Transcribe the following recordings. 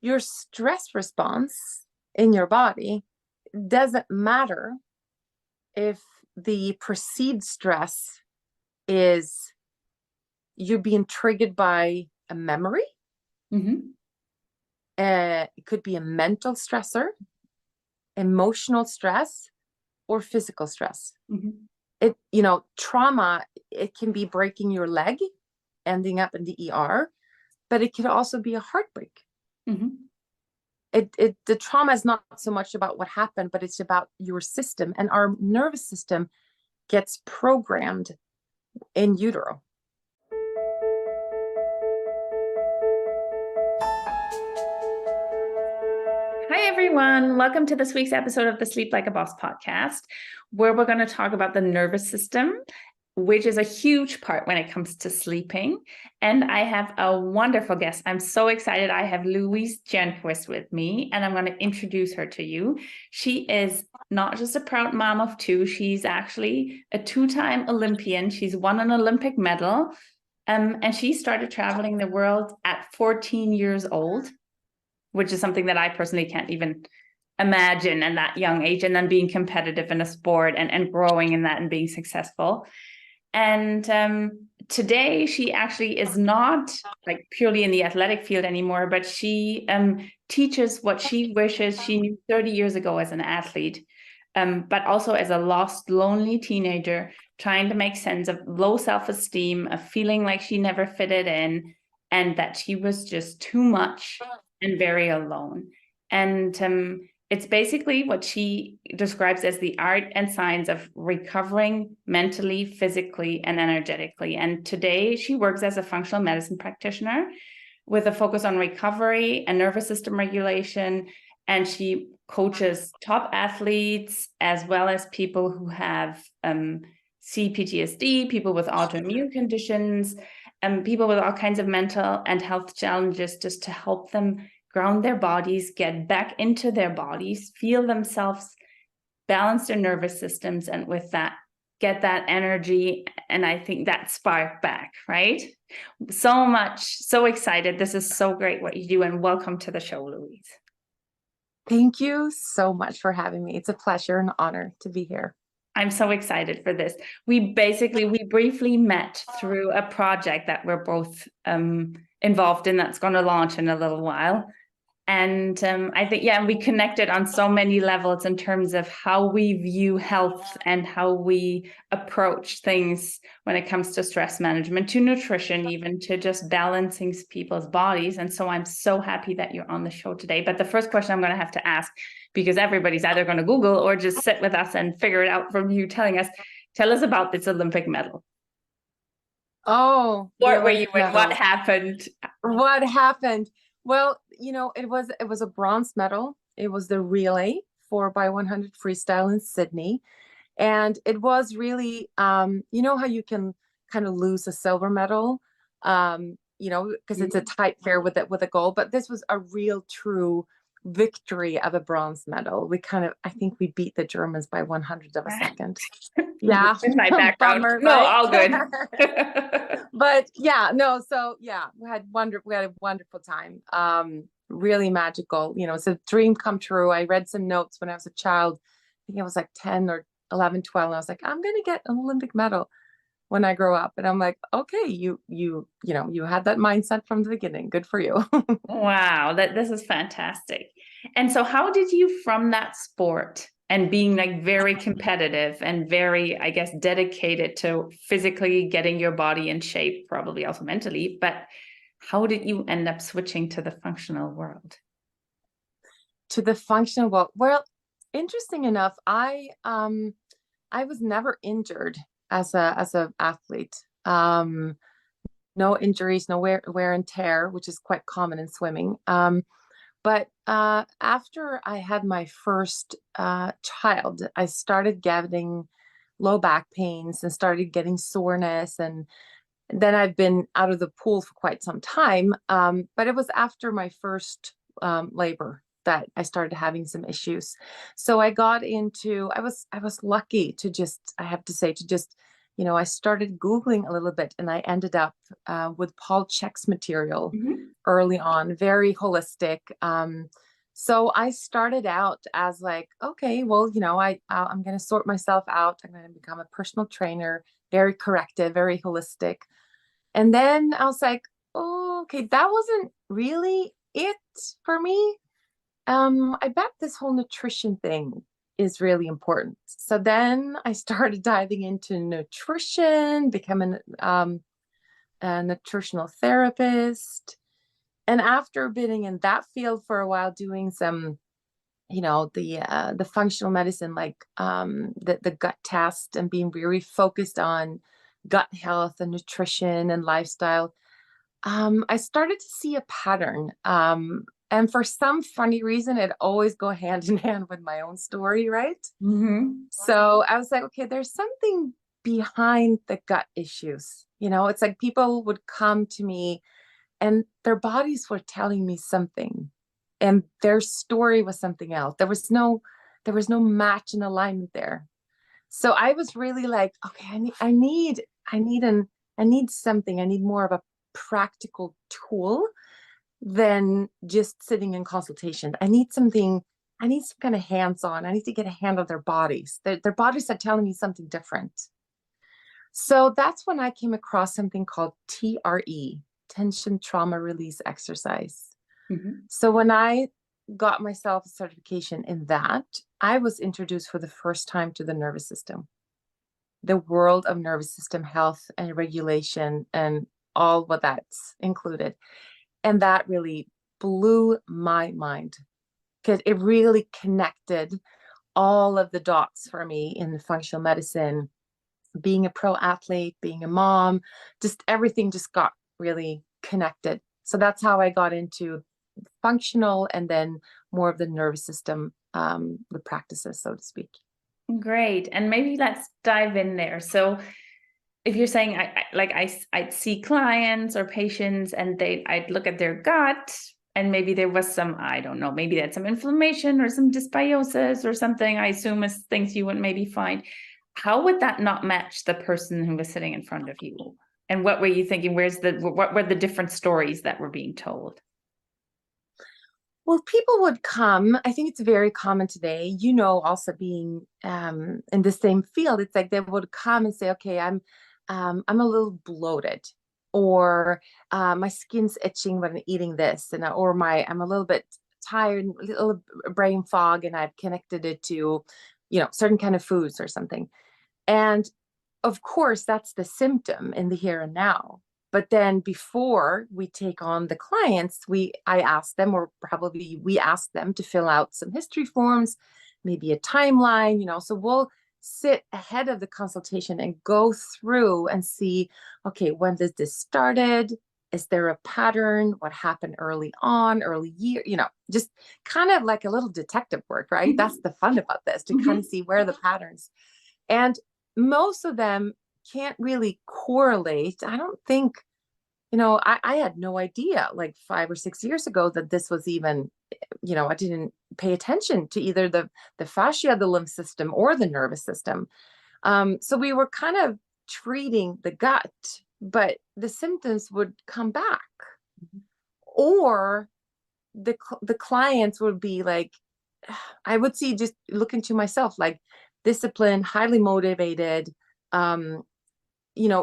your stress response in your body doesn't matter if the perceived stress is you're being triggered by a memory. Mm-hmm. It could be a mental stressor, emotional stress, or physical stress. Mm-hmm. Trauma, it can be breaking your leg, ending up in the ER, but it could also be a heartbreak. Mm-hmm. The trauma is not so much about what happened, but it's about your system, and our nervous system gets programmed in utero. Hi, everyone. Welcome to this week's episode of the Sleep Like a Boss podcast, where we're going to talk about the nervous system, which is a huge part when it comes to sleeping. And I have a wonderful guest. I'm so excited. I have Louise Tjernqvist with me, and I'm going to introduce her to you. She is not just a proud mom of two. She's actually a two-time Olympian. She's won an Olympic medal, and she started traveling the world at 14 years old, which is something that I personally can't even imagine at that young age, and then being competitive in a sport and growing in that and being successful. And today she actually is not like purely in the athletic field anymore, but she teaches what she wishes she knew 30 years ago as an athlete, but also as a lost, lonely teenager, trying to make sense of low self-esteem, of feeling like she never fitted in, and that she was just too much and very alone. And it's basically what she describes as the art and science of recovering mentally, physically, and energetically. And today she works as a functional medicine practitioner with a focus on recovery and nervous system regulation. And she coaches top athletes as well as people who have CPTSD, people with autoimmune conditions, and people with all kinds of mental and health challenges, just to help them ground their bodies, get back into their bodies, feel themselves, balance their nervous systems, and with that, get that energy. And I think that spark back, right? So excited. This is so great what you do, and welcome to the show, Louise. Thank you so much for having me. It's a pleasure and honor to be here. I'm so excited for this. We briefly met through a project that we're both involved in that's going to launch in a little while. And I think, we connected on so many levels in terms of how we view health and how we approach things when it comes to stress management, to nutrition, even to just balancing people's bodies. And so I'm so happy that you're on the show today. But the first question I'm going to have to ask, because everybody's either going to Google or just sit with us and figure it out from you tell us about this Olympic medal. Oh, what were you in? What happened? What happened? Well, it was a bronze medal. It was the relay 4x100 freestyle in Sydney. And it was really, you know how you can kind of lose a silver medal, because it's a tight pair with a gold, but this was a real true victory of a bronze medal. I think we beat the Germans by 100 of a second. Yeah. My background. Bummer, no, right? all good. But yeah, no, so yeah, we had a wonderful time. Really magical. It's a dream come true. I read some notes when I was a child. I think I was like 10 or 11, 12. And I was like, I'm going to get an Olympic medal when I grow up. And I'm like, okay, you had that mindset from the beginning. Good for you. Wow, this is fantastic. And so how did you, from that sport and being like very competitive and very, I guess, dedicated to physically getting your body in shape, probably also mentally, but how did you end up switching to the functional world? To the functional world. Well, interesting enough, I was never injured as a athlete. No injuries, no wear and tear, which is quite common in swimming. But after I had my first child, I started getting low back pains and started getting soreness. And then I've been out of the pool for quite some time. But it was after my first labor that I started having some issues. So I got into, I was lucky to just, I have to say, to just I started Googling a little bit, and I ended up with Paul Chek's material Mhm. early on, very holistic. So I started out as like, okay, well, I'm going to sort myself out. I'm going to become a personal trainer, very corrective, very holistic. And then I was like, oh, okay, that wasn't really it for me. I bet this whole nutrition thing is really important. So then I started diving into nutrition, becoming a nutritional therapist. And after being in that field for a while, doing some, the functional medicine, like the gut test, and being very focused on gut health and nutrition and lifestyle, I started to see a pattern. And for some funny reason, it always go hand in hand with my own story, right? Mhm. So I was like, okay, there's something behind the gut issues. It's like people would come to me and their bodies were telling me something, and their story was something else. There was no match and alignment there. So I was really like, okay, I need something. I need more of a practical tool than just sitting in consultation. I need some kind of hands-on. I need to get a hand on their bodies. Their bodies are telling me something different. So that's when I came across something called TRE, tension trauma release exercise. Mhm. So when I got myself a certification in that, I was introduced for the first time to the nervous system, the world of nervous system health and regulation, and all what that's included. And that really blew my mind because it really connected all of the dots for me in functional medicine, being a pro athlete, being a mom, just everything just got really connected. So that's how I got into functional and then more of the nervous system, the practices, so to speak. Great. And maybe let's dive in there. So if you're saying I'd see clients or patients and I'd look at their gut and maybe there was some, I don't know, maybe they had some inflammation or some dysbiosis or something, I assume is things you would maybe find. How would that not match the person who was sitting in front of you? And what were you thinking? What were the different stories that were being told? Well, people would come. I think it's very common today, also being in the same field. It's like they would come and say, okay, I'm a little bloated, or my skin's itching when I'm eating this, and or I'm a little bit tired, a little brain fog, and I've connected it to, certain kind of foods or something. And of course, that's the symptom in the here and now. But then before we take on the clients, I ask them, or probably we ask them to fill out some history forms, maybe a timeline, so we'll sit ahead of the consultation and go through and see, okay, when did this started? Is there a pattern? What happened early on, early year? Just kind of like a little detective work, right? That's the fun about this, to kind of see where the patterns. And most of them can't really correlate. I don't think, I had no idea like 5 or 6 years ago that this was even, I didn't pay attention to either the fascia, the lymph system, or the nervous system. So we were kind of treating the gut, but the symptoms would come back. Or the clients would be like, I would see, just look into myself, like disciplined, highly motivated,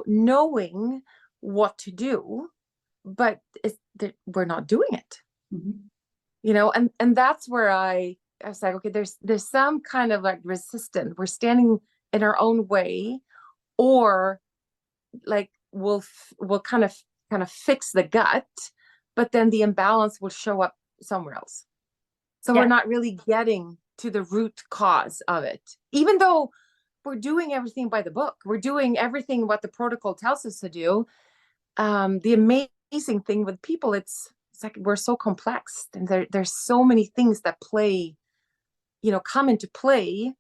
knowing what to do, but we're not doing it. Mhm. And that's where I was like, okay, there's some kind of like resistance. We're standing in our own way, or like we'll kind of fix the gut, but then the imbalance will show up somewhere else. So we're Yeah. not really getting to the root cause of it, even though we're doing everything by the book. We're doing everything what the protocol tells us to do. The amazing thing with people, it's like we're so complex, and there's so many things that come into play.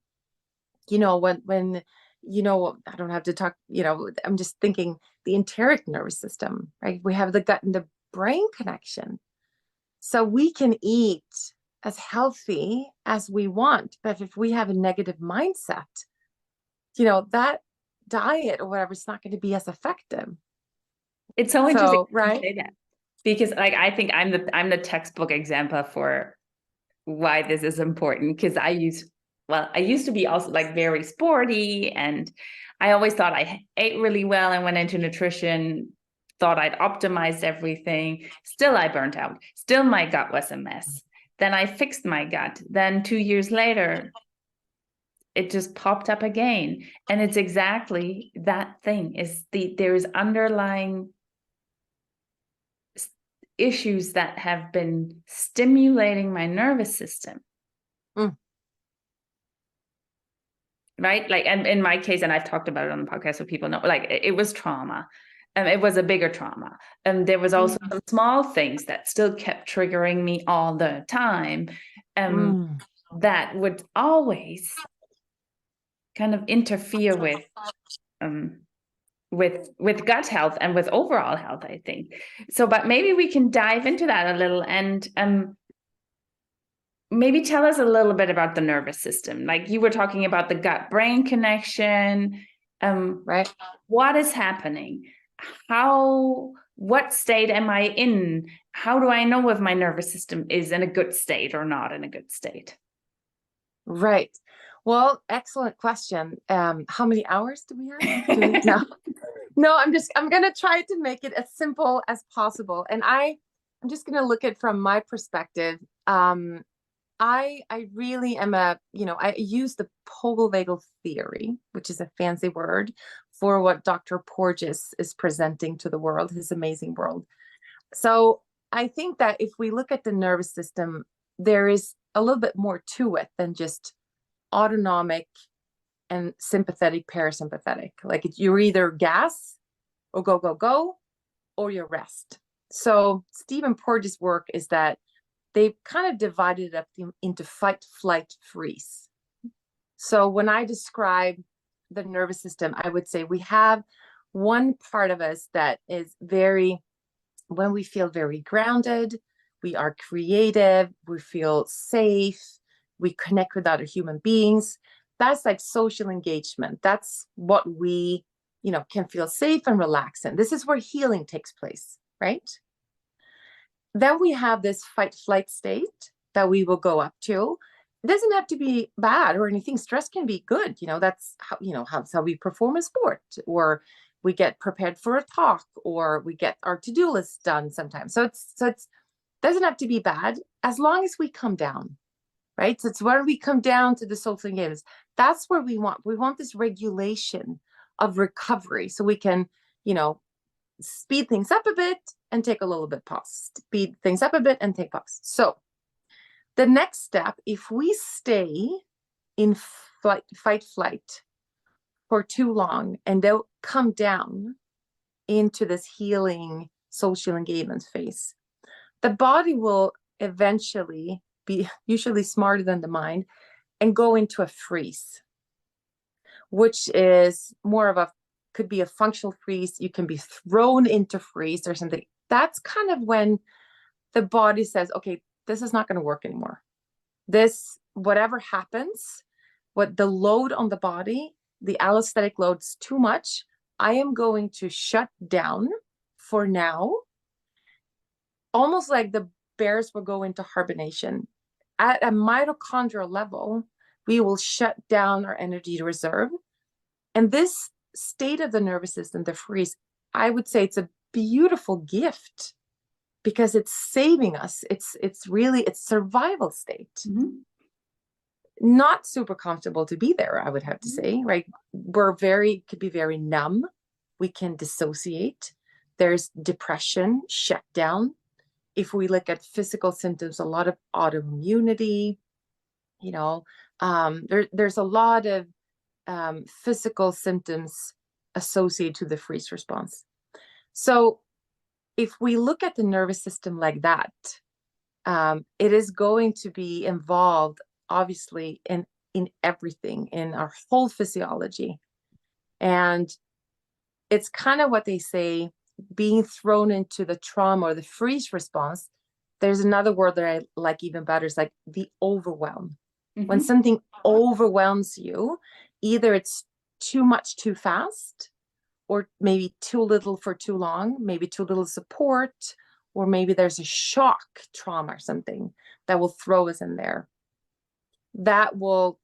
When I don't have to talk. I'm just thinking the enteric nervous system, right? We have the gut and the brain connection, so we can eat as healthy as we want, but if we have a negative mindset, that diet or whatever, it's not going to be as effective. It's so interesting So, right? to say that, because like I think I'm the textbook example for why this is important, because I used to be also like very sporty, and I always thought I ate really well and went into nutrition, thought I'd optimized everything. Still, I burnt out. Still, my gut was a mess. Then I fixed my gut. Then 2 years later, it just popped up again. And it's exactly that thing, there's underlying issues that have been stimulating my nervous system. Right? Like, and in my case, and I've talked about it on the podcast so people know, like it was trauma. It was a bigger trauma. And there was also some small things that still kept triggering me all the time. That would always kind of interfere with gut health and with overall health, I think. So, but maybe we can dive into that a little, and maybe tell us a little bit about the nervous system. Like you were talking about the gut-brain connection. Right. What is happening? What state am I in? How do I know if my nervous system is in a good state or not in a good state? Right. Well, excellent question. How many hours do we have? No, I'm going to try to make it as simple as possible. And I'm just going to look at it from my perspective. I really am I use the polyvagal theory, which is a fancy word for what Dr. Porges is presenting to the world, his amazing world. So I think that if we look at the nervous system, there is a little bit more to it than just autonomic and sympathetic, parasympathetic. Like you're either gas or go, go, go, or you rest. So Stephen Porges' work is that they've kind of divided it up into fight, flight, freeze. So when I describe the nervous system, I would say we have one part of us that is when we feel very grounded, we are creative, we feel safe, we connect with other human beings. That's like social engagement. That's what we, can feel safe and relaxed in. This is where healing takes place, right? Then we have this fight flight state that we will go up to. It doesn't have to be bad or anything. Stress can be good. That's how we perform a sport, or we get prepared for a talk, or we get our to-do list done sometimes. So it's doesn't have to be bad as long as we come down, right? So it's when we come down to the social engagement. That's where we want this regulation of recovery, so we can, speed things up a bit and take a little bit pause. Speed things up a bit and take pause. So the next step, if we stay in fight, flight for too long and don't come down into this healing social engagement phase, the body will eventually be usually smarter than the mind and go into a freeze, which is could be a functional freeze. You can be thrown into freeze or something. That's kind of when the body says, okay, this is not going to work anymore. Whatever happens, what the load on the body, the allostatic load is too much. I am going to shut down for now. Almost like the bears will go into hibernation. At a mitochondrial level, we will shut down our energy reserve. And this state of the nervous system, the freeze, I would say it's a beautiful gift because it's saving us. It's survival state. Mm-hmm. Not super comfortable to be there, I would have to say, right? Could be very numb. We can dissociate. There's depression, shutdown. If we look at physical symptoms, a lot of autoimmunity, there's a lot of physical symptoms associated to the freeze response. So if we look at the nervous system like that, it is going to be involved, obviously, in everything, in our whole physiology. And it's kind of what they say, being thrown into the trauma or the freeze response. There's another word that I like even better. It's like the overwhelm. Mm-hmm. When something overwhelms you, either it's too much too fast, or maybe too little for too long, maybe too little support, or maybe there's a shock trauma or something that will throw us in there. That will,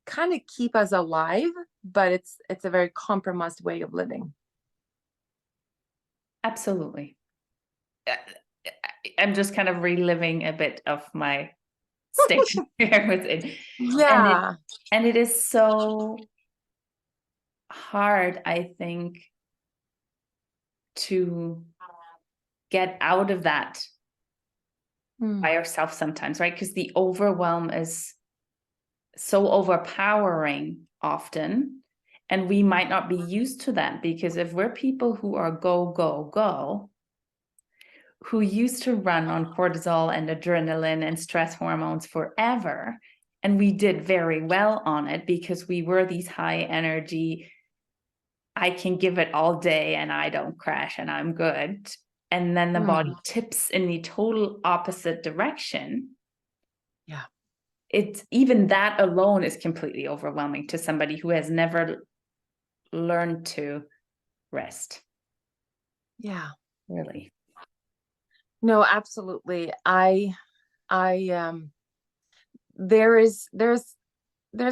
kind of keep us alive, but it's a very compromised way of living. Absolutely. I'm just kind of reliving a bit of my station here with it. Yeah. And it is so hard, I think, to get out of that by ourselves sometimes, right? Because the overwhelm is so overpowering often, and we might not be used to that, because if we're people who are go, go, go, who used to run on cortisol and adrenaline and stress hormones forever, and we did very well on it because we were these high energy, I can give it all day and I don't crash and I'm good. And then the body tips in the total opposite direction. Yeah. It's even that alone is completely overwhelming to somebody who has never learned to rest. Yeah. Really. No, absolutely. There's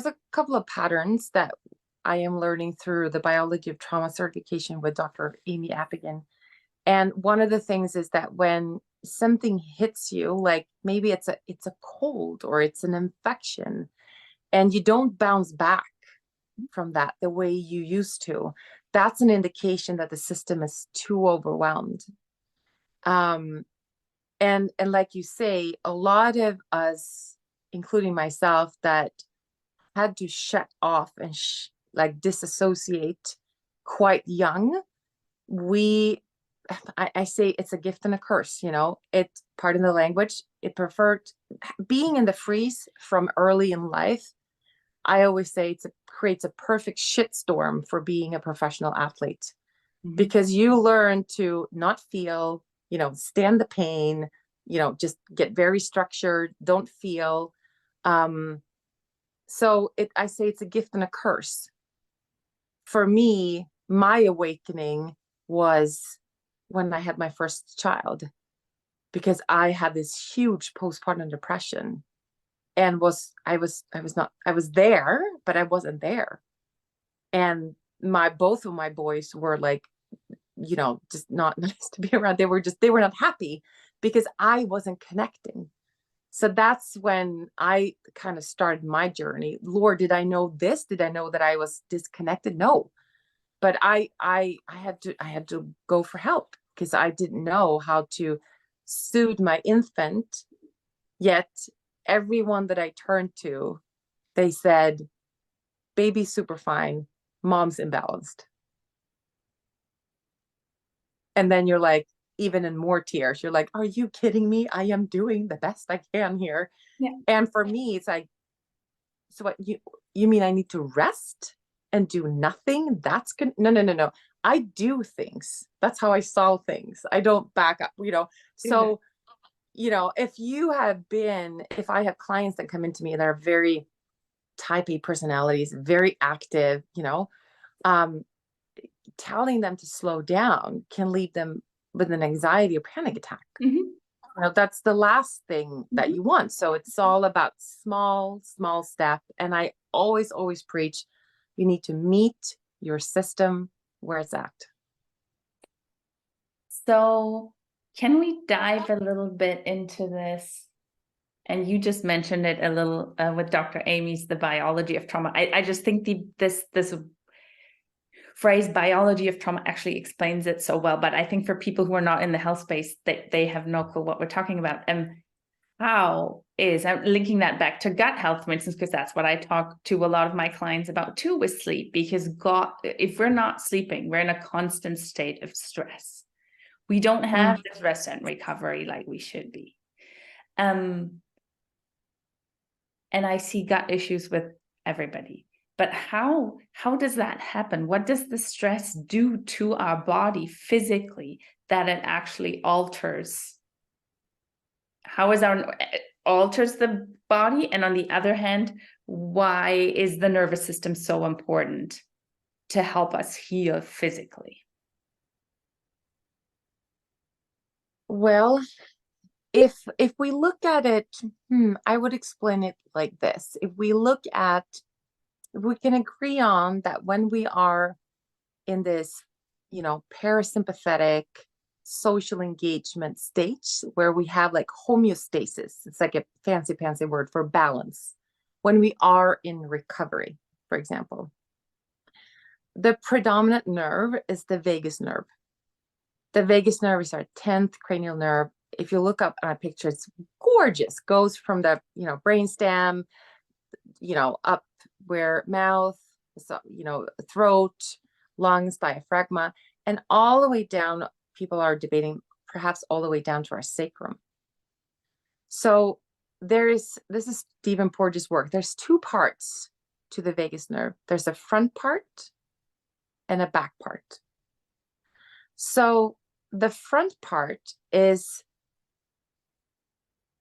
a couple of patterns that I am learning through the biology of trauma certification with Dr. Amy Appigan. And one of the things is that when something hits you, like maybe it's a cold or it's an infection, and you don't bounce back from that the way you used to, that's an indication that the system is too overwhelmed. And like you say, a lot of us, including myself, that had to shut off and like disassociate quite young, I say it's a gift and a curse, it, pardon the language, it preferred being in the freeze from early in life. I always say creates a perfect shitstorm for being a professional athlete, because you learn to not feel, stand the pain, just get very structured, don't feel. So I say it's a gift and a curse. For me, my awakening was when I had my first child, because I had this huge postpartum depression, and I was there, but I wasn't there. And both of my boys were like, just not nice to be around. They were not happy because I wasn't connecting. So that's when I kind of started my journey. Lord, did I know this? Did I know that I was disconnected? No. But I had to go for help, because I didn't know how to soothe my infant. Yet everyone that I turned to, they said, baby's super fine, mom's imbalanced. And then you're like, even in more tears, you're like, are you kidding me? I am doing the best I can here. Yeah. And for me, it's like, so what, you mean I need to rest and do nothing? That's good. No. I do things. That's how I solve things. I don't back up, So, if I have clients that come into me that are very type A personalities, very active, telling them to slow down can leave them with an anxiety or panic attack. That's the last thing that you want. So it's all about small step. And I always preach, you need to meet your system where it's at. So can we dive a little bit into this? And you just mentioned it a little with Dr. Amy's, the biology of trauma. I just think this phrase biology of trauma actually explains it so well. But I think for people who are not in the health space, they have no clue what we're talking about. And I'm linking that back to gut health, for instance, because that's what I talk to a lot of my clients about too with sleep. Because if we're not sleeping, we're in a constant state of stress. We don't have this rest and recovery like we should be. And I see gut issues with everybody. But how does that happen? What does the stress do to our body physically that it actually alters? Alters the body? And on the other hand, why is the nervous system so important? to help us heal physically? Well, if we look at it, I would explain it like this. If we can agree on that when we are in this, parasympathetic social engagement stage where we have like homeostasis, it's like a fancy word for balance. When we are in recovery, for example, the predominant nerve is the vagus nerve. The vagus nerve is our 10th cranial nerve. If you look up on a picture, it's gorgeous. Goes from the, brainstem, up where mouth, so, throat, lungs, diaphragma, and all the way down. People are debating perhaps all the way down to our sacrum. So this is Stephen Porges' work. There's two parts to the vagus nerve. There's a front part and a back part. So the front part is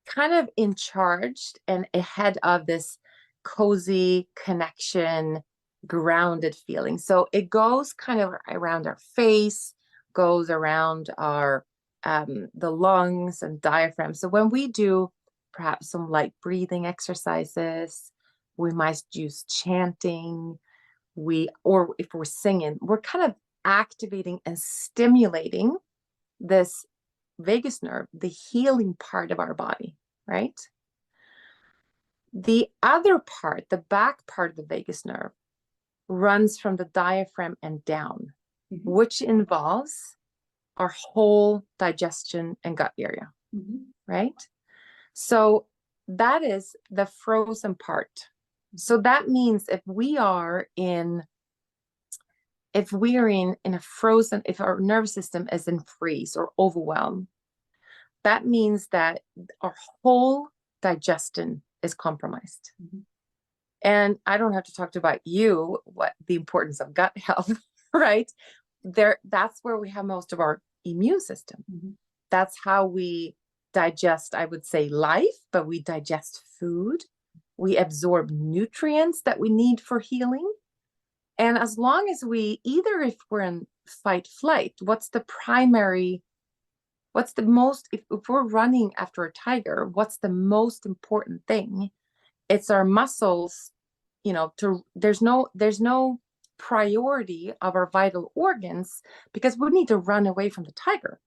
kind of in charge and ahead of this cozy connection, grounded feeling. So it goes kind of around our face, goes around our the lungs and diaphragm. So when we do perhaps some light breathing exercises, we might use chanting, or if we're singing, we're kind of activating and stimulating this vagus nerve, the healing part of our body, right? The other part, the back part of the vagus nerve, runs from the diaphragm and down, which involves our whole digestion and gut area, right? So that is the frozen part. So that means if we are in a frozen, if our nervous system is in freeze or overwhelmed, that means that our whole digestion is compromised. And I don't have to talk about what the importance of gut health, right? That's where we have most of our immune system. That's how we digest, I would say, life, but we digest food. We absorb nutrients that we need for healing. And as long as if we're in fight flight, if we're running after a tiger, what's the most important thing? It's our muscles, there's no priority of our vital organs because we need to run away from the tiger,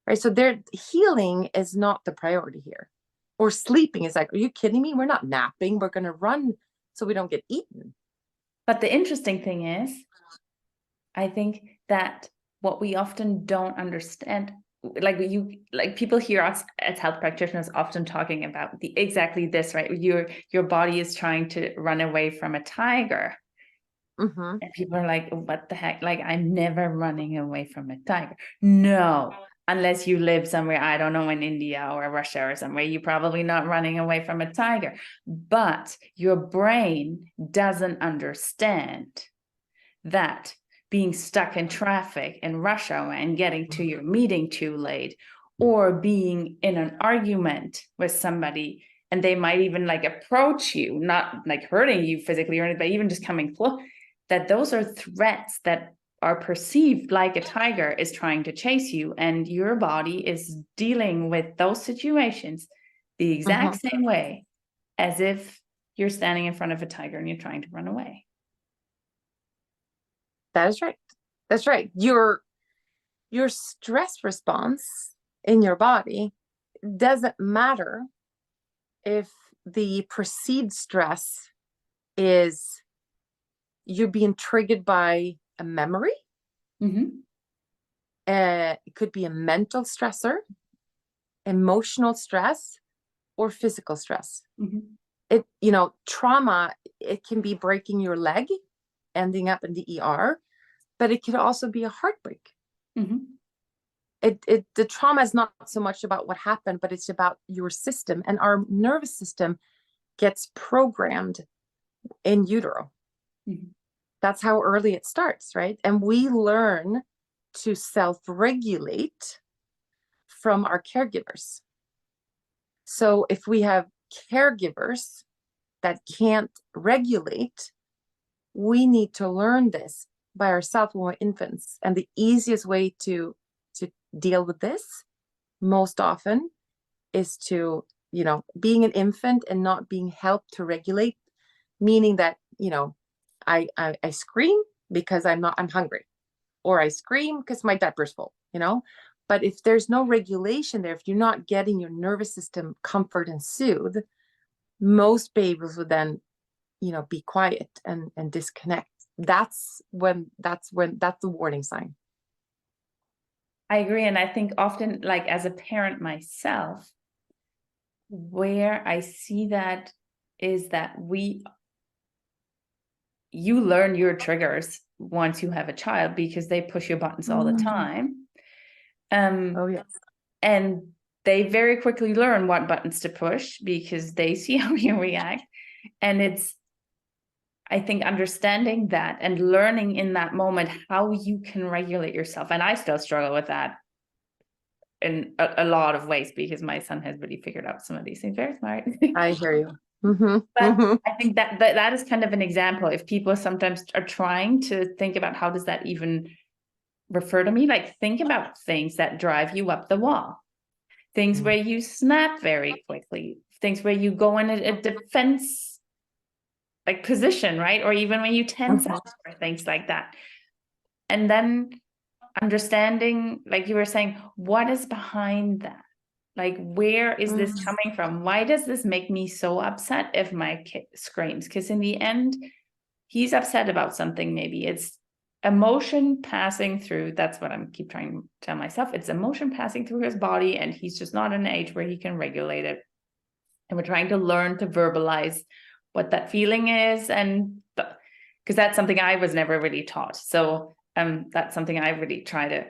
right? So their healing is not the priority here. Or sleeping is like, are you kidding me? We're not napping. We're going to run so we don't get eaten. But the interesting thing is, I think that what we often don't understand, people hear us as health practitioners often talking about exactly this, right? Your body is trying to run away from a tiger. And people are like, what the heck? Like, I'm never running away from a tiger. No, unless you live somewhere, I don't know, in India or Russia or somewhere, you're probably not running away from a tiger. But your brain doesn't understand that being stuck in traffic in rush hour and getting to your meeting too late, or being in an argument with somebody and they might even like approach you, not like hurting you physically or anything, but even just coming close, that those are threats that are perceived like a tiger is trying to chase you, and your body is dealing with those situations the exact same way as if you're standing in front of a tiger and you're trying to run away. That is right. That's right. Your stress response in your body doesn't matter if the perceived stress is you're being triggered by a memory. It could be a mental stressor, emotional stress, or physical stress. Trauma, it can be breaking your leg, ending up in the ER, but it could also be a heartbreak. The trauma is not so much about what happened, but it's about your system, and our nervous system gets programmed in utero. That's how early it starts, right? And we learn to self-regulate from our caregivers. So if we have caregivers that can't regulate, we need to learn this by ourselves when we're infants. And the easiest way to deal with this most often is to, being an infant and not being helped to regulate, meaning that, I scream because I'm hungry, or I scream because my diaper's full, But if there's no regulation there, if you're not getting your nervous system comfort and soothe, most babies would then, be quiet and disconnect. That's the warning sign. I agree. And I think often, like as a parent myself, where I see that is that you learn your triggers once you have a child, because they push your buttons all the time. Oh, yes. And they very quickly learn what buttons to push because they see how you react. And it's, I think, understanding that and learning in that moment how you can regulate yourself. And I still struggle with that in a lot of ways, because my son has really figured out some of these things. Very smart. I hear you. But I think that is kind of an example. If people sometimes are trying to think about how does that even refer to me, like think about things that drive you up the wall, things where you snap very quickly, things where you go in a defense like position, right? Or even when you tense up, or things like that. And then understanding, like you were saying, what is behind that? Like, where is this coming from? Why does this make me so upset if my kid screams? Because in the end, he's upset about something. Maybe it's emotion passing through. That's what I'm keep trying to tell myself. It's emotion passing through his body, and he's just not in an age where he can regulate it. And we're trying to learn to verbalize what that feeling is. And because that's something I was never really taught. So that's something I really try to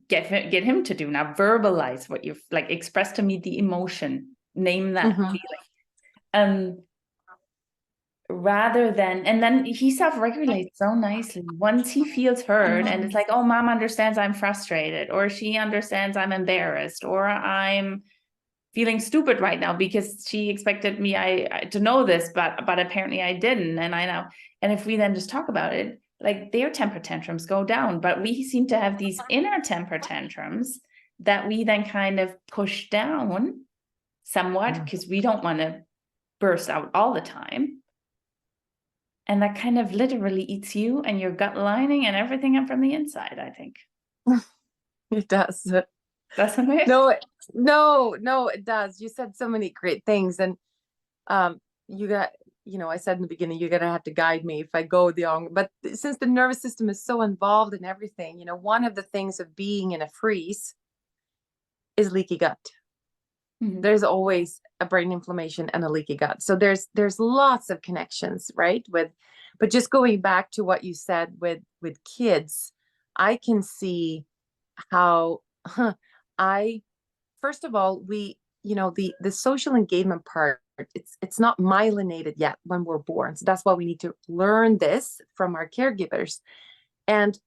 get him to do now. Verbalize what you've, like, express to me the emotion, name that feeling. Rather than, and then he self-regulates so nicely once he feels heard. And it's like, oh, mom understands I'm frustrated, or she understands I'm embarrassed, or I'm feeling stupid right now because she expected me to know this, but apparently I didn't, and I know. And if we then just talk about it, like, their temper tantrums go down, but we seem to have these inner temper tantrums that we then kind of push down somewhat because we don't want to burst out all the time. And that kind of literally eats you and your gut lining and everything up from the inside, I think. It does. Doesn't it? No, it does. You said so many great things. And you got, I said in the beginning, you're gonna have to guide me if I go the wrong. But since the nervous system is so involved in everything, one of the things of being in a freeze is leaky gut. There's always a brain inflammation and a leaky gut. So there's lots of connections, right? But just going back to what you said with kids, I can see how first of all, we, the social engagement part, it's not myelinated yet when we're born. So that's why we need to learn this from our caregivers. And,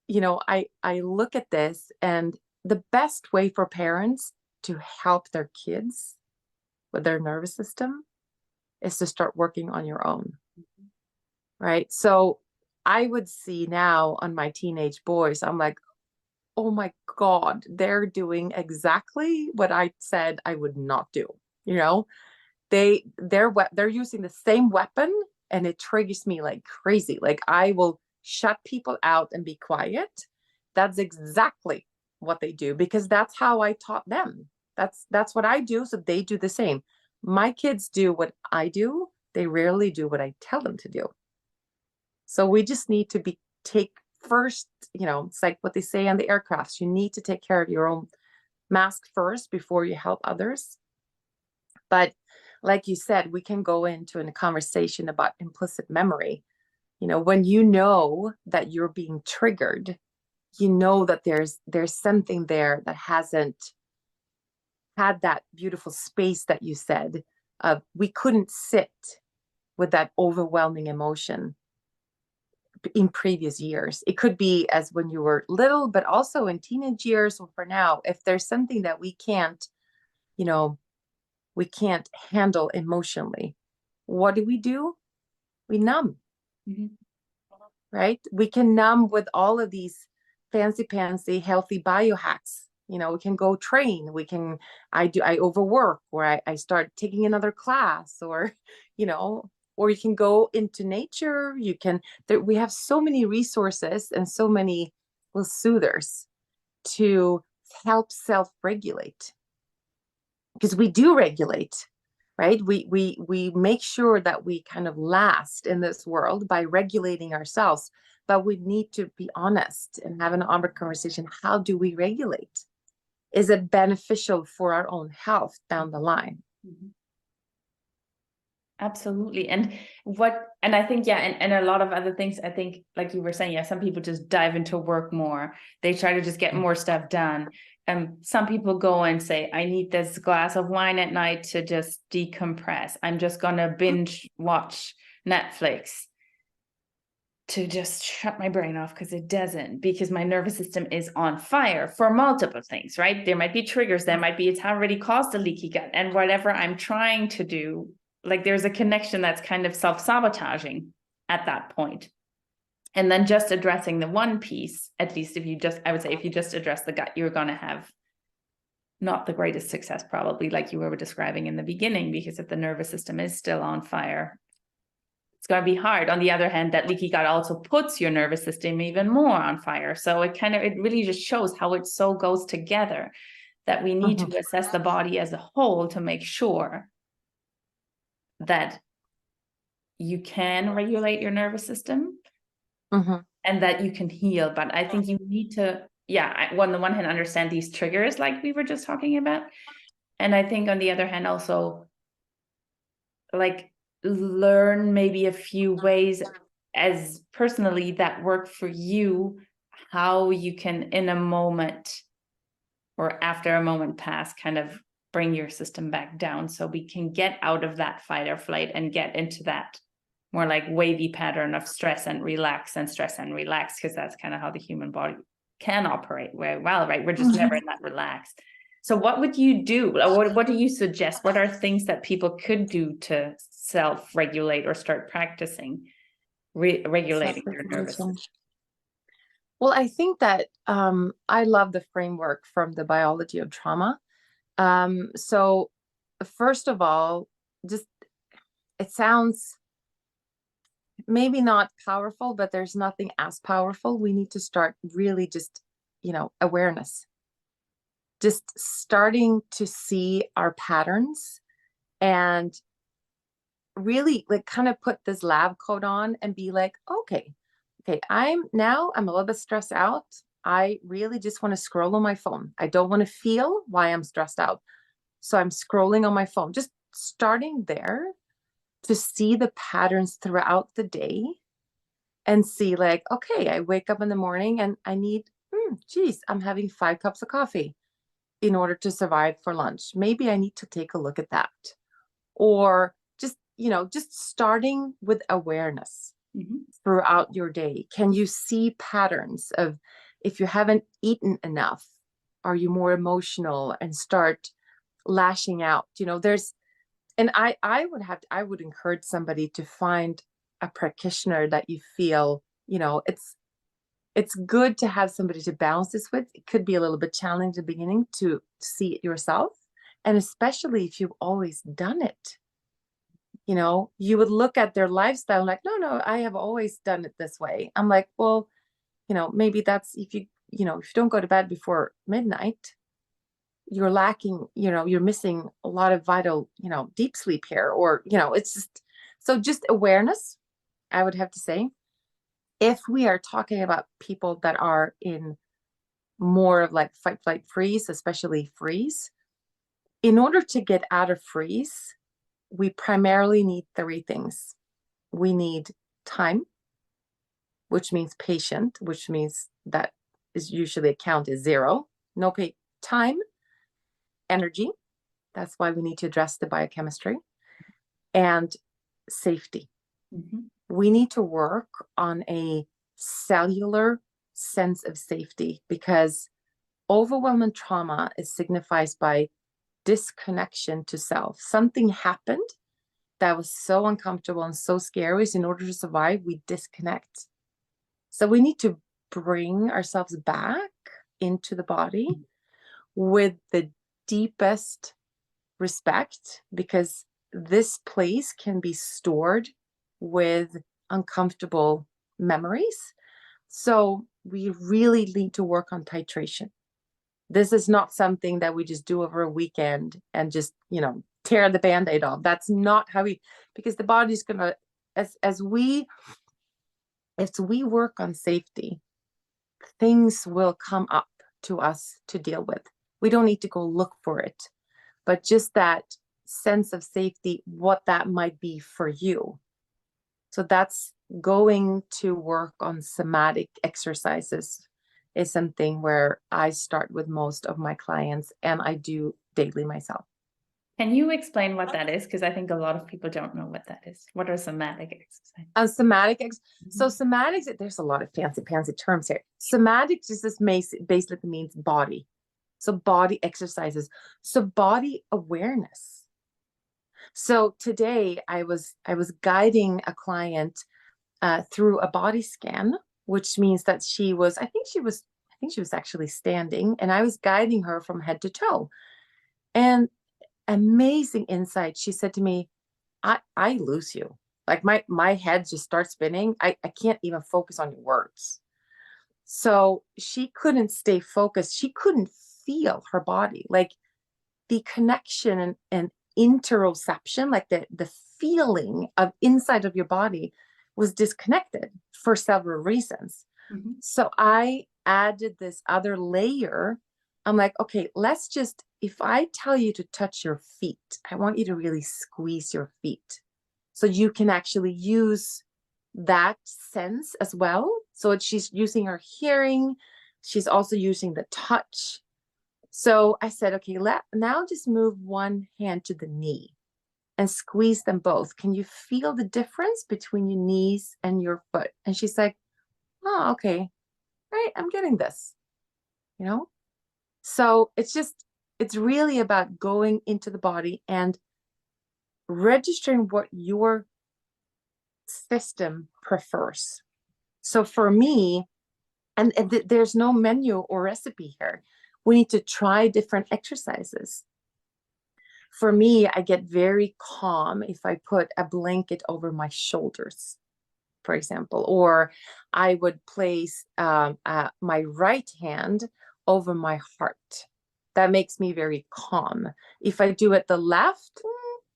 I look at this, and the best way for parents to help their kids with their nervous system is to start working on your own. Right. So I would see now on my teenage boys, I'm like, oh my God, they're doing exactly what I said I would not do. They're using the same weapon, and it triggers me like crazy. Like, I will shut people out and be quiet. That's exactly what they do, because that's how I taught them. That's what I do. So they do the same. My kids do what I do. They rarely do what I tell them to do. So we just need to take first, it's like what they say on the aircrafts. You need to take care of your own mask first before you help others. But like you said, we can go into a conversation about implicit memory. When you know that you're being triggered, that there's something there that hasn't had that beautiful space that you said of, we couldn't sit with that overwhelming emotion in previous years. It could be as when you were little, but also in teenage years, or for now. If there's something that we can't handle emotionally, what do? We numb. right? We can numb with all of these fancy pantsy healthy biohacks. You know, we can go train. I overwork, or I start taking another class, or, you know, or you can go into nature. We have so many resources and so many, well, soothers to help self-regulate, because we do regulate, right? We make sure that we kind of last in this world by regulating ourselves, but we need to be honest and have an honest conversation. How do we regulate? Is it beneficial for our own health down the line? Mm-hmm. Absolutely. And I think, yeah, and a lot of other things, I think, like you were saying, yeah, some people just dive into work more. They try to just get more stuff done. Some people go and say, I need this glass of wine at night to just decompress. I'm just going to binge watch Netflix to just shut my brain off, because my nervous system is on fire for multiple things, right? There might be triggers. There might be, it's already caused a leaky gut, and whatever I'm trying to do, like there's a connection that's kind of self-sabotaging at that point. And then just addressing the one piece, at least I would say if you just address the gut, you're going to have not the greatest success, probably, like you were describing in the beginning, because if the nervous system is still on fire, it's going to be hard. On the other hand, that leaky gut also puts your nervous system even more on fire. So it really just shows how it so goes together, that we need to assess the body as a whole to make sure that you can regulate your nervous system and that you can heal. But I think you need to, on the one hand, understand these triggers like we were just talking about. And I think on the other hand, also, like, learn maybe a few ways as personally that work for you, how you can, in a moment or after a moment pass, kind of bring your system back down, so we can get out of that fight or flight and get into that more like wavy pattern of stress and relax and stress and relax, because that's kind of how the human body can operate very well, right? We're just never in that relaxed. So what would you do? What do you suggest? What are things that people could do to self-regulate or start practicing regulating their nervous system? Well, I think that I love the framework from the biology of trauma. So first of all, just, it sounds maybe not powerful, but there's nothing as powerful. We need to start really just, awareness. Just starting to see our patterns and really, like, kind of put this lab coat on and be like, okay, I'm a little bit stressed out. I really just want to scroll on my phone. I don't want to feel why I'm stressed out. So I'm scrolling on my phone, just starting there to see the patterns throughout the day and see, like, okay, I wake up in the morning and I need, I'm having 5 cups of coffee in order to survive for lunch. Maybe I need to take a look at that. Or just starting with awareness throughout your day. Can you see patterns of, if you haven't eaten enough, are you more emotional and start lashing out? And I would encourage somebody to find a practitioner that you feel, it's good to have somebody to bounce this with. It could be a little bit challenging at the beginning to see it yourself. And especially if you've always done it, you would look at their lifestyle like, no, I have always done it this way. I'm like, well, maybe that's, if you don't go to bed before midnight, you're lacking, you're missing a lot of vital, deep sleep here, or, it's just awareness, I would have to say. If we are talking about people that are in more of like fight, flight, freeze, especially freeze, in order to get out of freeze, we primarily need 3 things. We need time, which means patient, which means that is usually a count is 0. No time, energy. That's why we need to address the biochemistry, and safety. We need to work on a cellular sense of safety, because overwhelming trauma is signified by disconnection to self. Something happened that was so uncomfortable and so scary. So in order to survive, we disconnect. So we need to bring ourselves back into the body with the deepest respect, because this place can be stored with uncomfortable memories. So we really need to work on titration. This is not something that we just do over a weekend and just, tear the band-aid off. That's not how because the body's gonna, as we work on safety, things will come up to us to deal with. We don't need to go look for it, but just that sense of safety, what that might be for you. So that's going to work on somatic exercises is something where I start with most of my clients, and I do daily myself. Can you explain what that is? Because I think a lot of people don't know what that is. What are somatic exercises? So somatics, there's a lot of fancy terms here. Somatics just basically means body. So body exercises. So body awareness. So today I was guiding a client through a body scan, which means that I think she was actually standing, and I was guiding her from head to toe. And amazing insight. She said to me, I lose you. Like my head just starts spinning. I can't even focus on your words. So she couldn't stay focused. She couldn't feel her body. Like the connection and interoception, like the feeling of inside of your body was disconnected for several reasons. Mm-hmm. So I added this other layer. I'm like, okay, if I tell you to touch your feet, I want you to really squeeze your feet so you can actually use that sense as well. So she's using her hearing. She's also using the touch. So I said, okay, now just move one hand to the knee and squeeze them both. Can you feel the difference between your knees and your foot? And she's like, oh, okay. Right, I'm getting this, So it's really about going into the body and registering what your system prefers. So for me, and there's no menu or recipe here. We need to try different exercises. For me, I get very calm if I put a blanket over my shoulders, for example, or I would place my right hand over my heart. That makes me very calm. If I do it the left,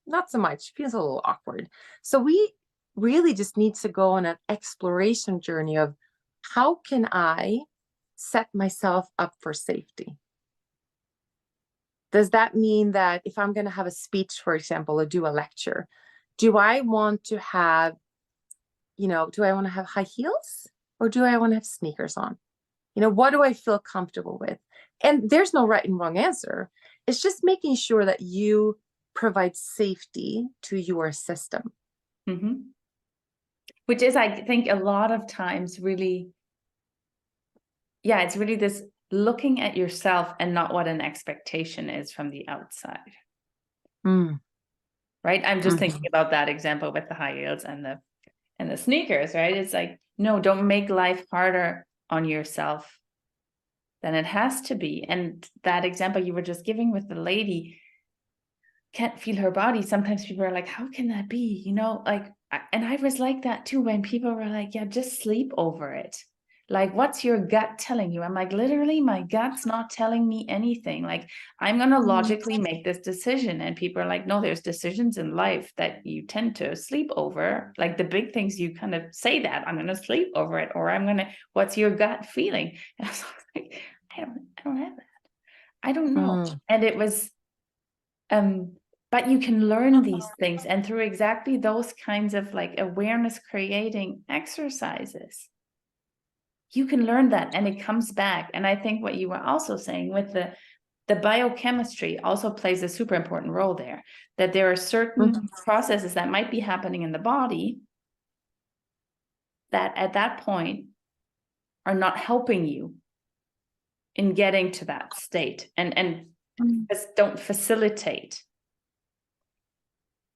not so much. Feels a little awkward. So we really just need to go on an exploration journey of how can I set myself up for safety? Does that mean that if I'm going to have a speech, for example, or do a lecture, do I want to have high heels, or do I want to have sneakers on? What do I feel comfortable with? And there's no right and wrong answer. It's just making sure that you provide safety to your system. Mm-hmm. Which is, I think, a lot of times really, it's really this looking at yourself and not what an expectation is from the outside. Right? I'm just thinking about that example with the high heels and the sneakers, right? It's like, no, don't make life harder on yourself than it has to be. And that example you were just giving with the lady can't feel her body. Sometimes people are like, how can that be? And I was like that too, when people were like, yeah, just sleep over it. Like, what's your gut telling you? I'm like, literally, my gut's not telling me anything. Like, I'm going to logically make this decision. And people are like, no, there's decisions in life that you tend to sleep over. Like the big things, you kind of say that I'm going to sleep over it, or what's your gut feeling? And I was like, I don't have that. I don't know. And it was, but you can learn these things, and through exactly those kinds of like awareness creating exercises, you can learn that, and it comes back. And I think what you were also saying with the biochemistry also plays a super important role there, that there are certain processes that might be happening in the body that at that point are not helping you in getting to that state, and just don't facilitate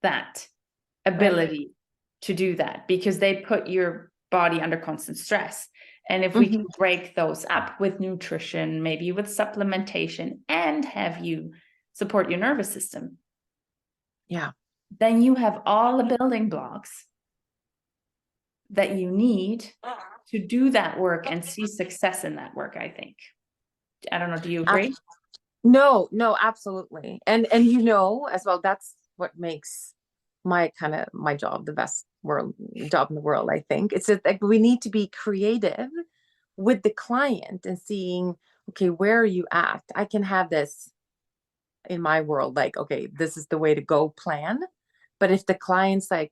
that ability to do that, because they put your body under constant stress. And if we can break those up with nutrition, maybe with supplementation, and have you support your nervous system, then you have all the building blocks that you need to do that work and see success in that work, I think. I don't know, do you agree? No, absolutely. And you know, as well, that's what makes my job the best job in the world, I think. It's just like we need to be creative with the client and seeing, okay, where are you at? I can have this in my world, like, okay, this is the way to go plan. But if the client's like,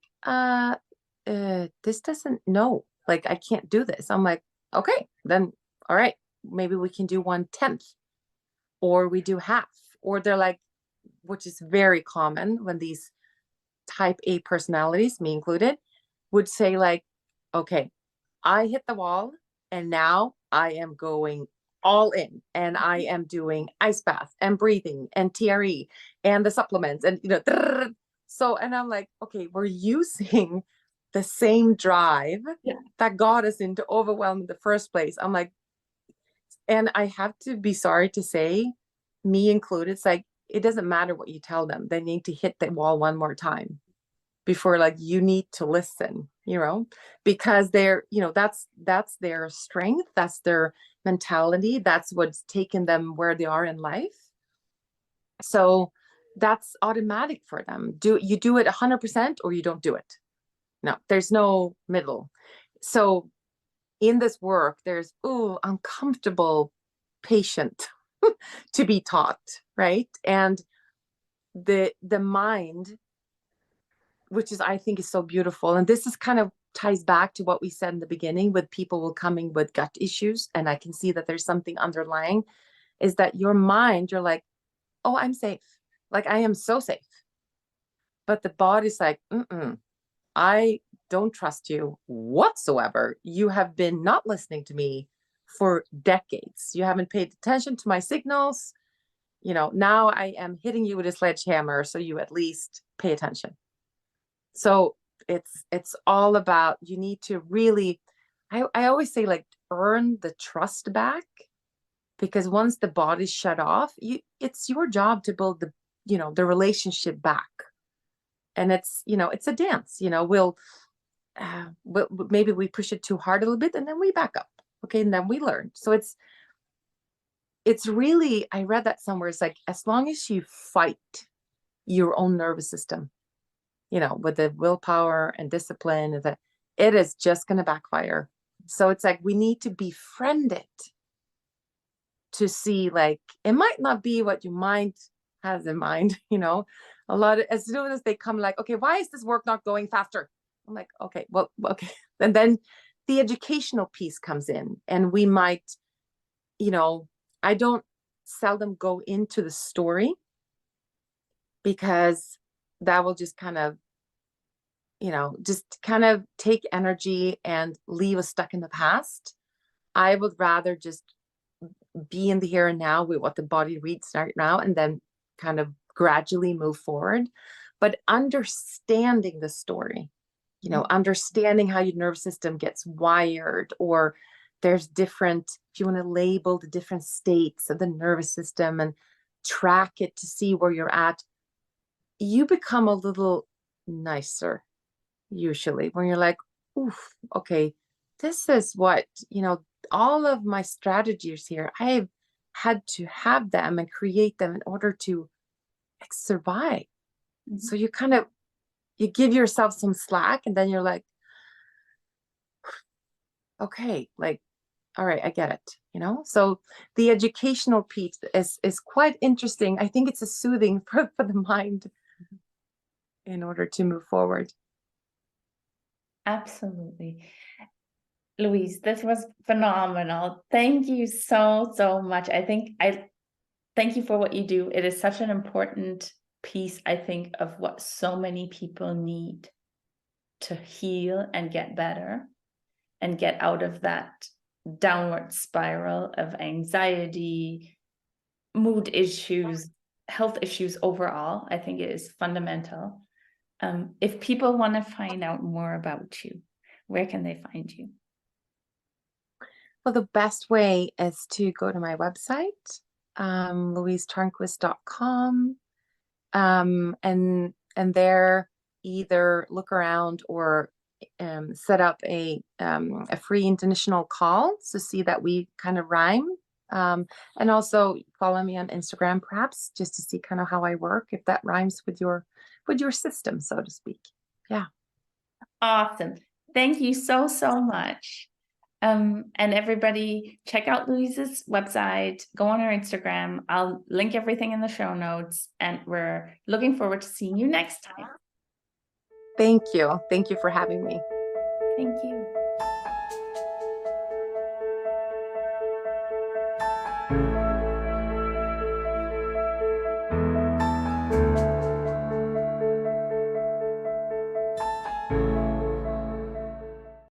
this doesn't, no, like, I can't do this. I'm like, okay, then, all right, maybe we can do 1/10, or we do half, or they're like, which is very common when these type A personalities, me included, would say like, okay, I hit the wall and now I am going all in and I am doing ice bath and breathing and TRE and the supplements and, you know, so, and I'm like, okay, we're using the same drive that got us into overwhelm in the first place. I'm like, and I have to be sorry to say, me included, it's like, it doesn't matter what you tell them. They need to hit the wall one more time before, like, you need to listen, you know, because they're, you know, that's their strength. That's their mentality. That's what's taken them where they are in life. So that's automatic for them. You do it 100% or you don't do it. No, there's no middle. So in this work, there's, uncomfortable patient to be taught, right? And the mind, which is, I think, is so beautiful. And this is kind of ties back to what we said in the beginning, with people coming with gut issues. And I can see that there's something underlying, is that your mind, you're like, oh, I'm safe. Like, I am so safe. But the body's like, I don't trust you whatsoever. You have been not listening to me for decades. You haven't paid attention to my signals. You know, now I am hitting you with a sledgehammer, so you at least pay attention. So it's all about, you need to really, I always say, like, earn the trust back, because once the body's shut off, it's your job to build the, you know, the relationship back. And it's, you know, it's a dance, you know, we'll maybe we push it too hard a little bit and then we back up. Okay. And then we learn. So it's really, I read that somewhere. It's like, as long as you fight your own nervous system, you know, with the willpower and discipline, that it is just going to backfire. So it's like, we need to befriend it to see, like, it might not be what your mind has in mind, you know. A lot of, as soon as they come like, okay, why is this work not going faster? I'm like, okay, well, okay. And then the educational piece comes in, and we might, you know, I don't seldom go into the story, because that will just kind of, you know, just kind of take energy and leave us stuck in the past. I would rather just be in the here and now with what the body reads right now, and then kind of gradually move forward. But understanding the story, you know, understanding how your nervous system gets wired, or there's different, if you want to label the different states of the nervous system and track it to see where you're at, you become a little nicer usually when you're like, oof, okay, this is what, you know, all of my strategies here, I've had to have them and create them in order to, like, survive. So you kind of, you give yourself some slack, and then you're like, okay, like, all right, I get it, you know. So the educational piece is quite interesting. I think it's a soothing for the mind in order to move forward. Absolutely. Louise, this was phenomenal. Thank you so, so much. I thank you for what you do. It is such an important piece, I think, of what so many people need to heal and get better and get out of that downward spiral of anxiety, mood issues, health issues overall. I think it is fundamental. If people want to find out more about you, where can they find you? Well, the best way is to go to my website, louisetjernqvist.com, and there either look around or set up a free international call to see that we kind of rhyme. And also follow me on Instagram, perhaps, just to see kind of how I work, if that rhymes with your system, so to speak. Yeah. Awesome. Thank you so, so much. And everybody check out Louise's website, go on her Instagram. I'll link everything in the show notes, and we're looking forward to seeing you next time. Thank you. Thank you for having me. Thank you.